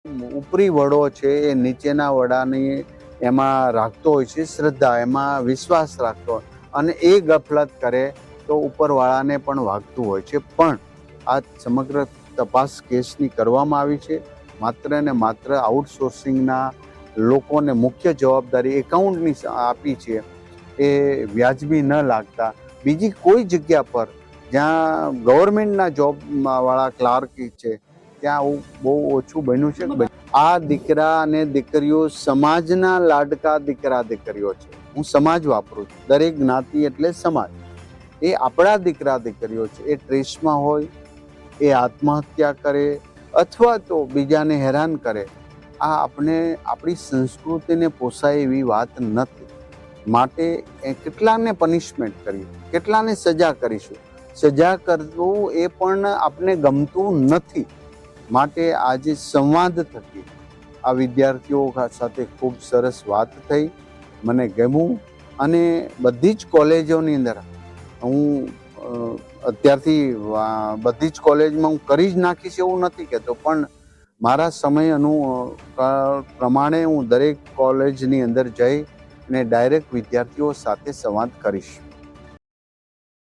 ઉપરી વડો છે એ નીચેના વડાની એમાં રાખતો હોય છે શ્રદ્ધા, એમાં વિશ્વાસ રાખતો હોય, અને એ ગફલત કરે તો ઉપરવાળાને પણ વાગતું હોય છે. પણ આ સમગ્ર તપાસ કેસની કરવામાં આવી છે. માત્ર ને માત્ર આઉટસોર્સિંગના લોકોને મુખ્ય જવાબદારી એકાઉન્ટની આપી છે. એ વ્યાજબી ન લાગતા બીજી કોઈ જગ્યા પર જ્યાં ગવર્મેન્ટના જોબવાળા ક્લાર્ક છે ત્યાં આવું બહુ ઓછું બન્યું છે. આ દીકરા અને દીકરીઓ સમાજના લાડકા દીકરા દીકરીઓ છે. હું સમાજ વાપરું છું, દરેક જ્ઞાતિ એટલે સમાજ. એ આપણા દીકરા દીકરીઓ છે. એ ટ્રેસમાં હોય, એ આત્મહત્યા કરે અથવા તો બીજાને હેરાન કરે, આ આપણી સંસ્કૃતિને પોસાય એવી વાત નથી. માટે કેટલાને પનિશમેન્ટ કરીએ, કેટલાને સજા કરીશું. સજા કરવું એ પણ આપણે ગમતું નથી. માટે આજે સંવાદ થકી આ વિદ્યાર્થીઓ સાથે ખૂબ સરસ વાત થઈ, મને ગમ્યું. અને બધી જ કોલેજોની અંદર હું અત્યારથી બધી જ કોલેજમાં હું કરી જ નાખીશ એવું નથી કહેતો, પણ મારા સમય પ્રમાણે હું દરેક કોલેજની અંદર જઈ અને ડાયરેક્ટ વિદ્યાર્થીઓ સાથે સંવાદ કરીશ.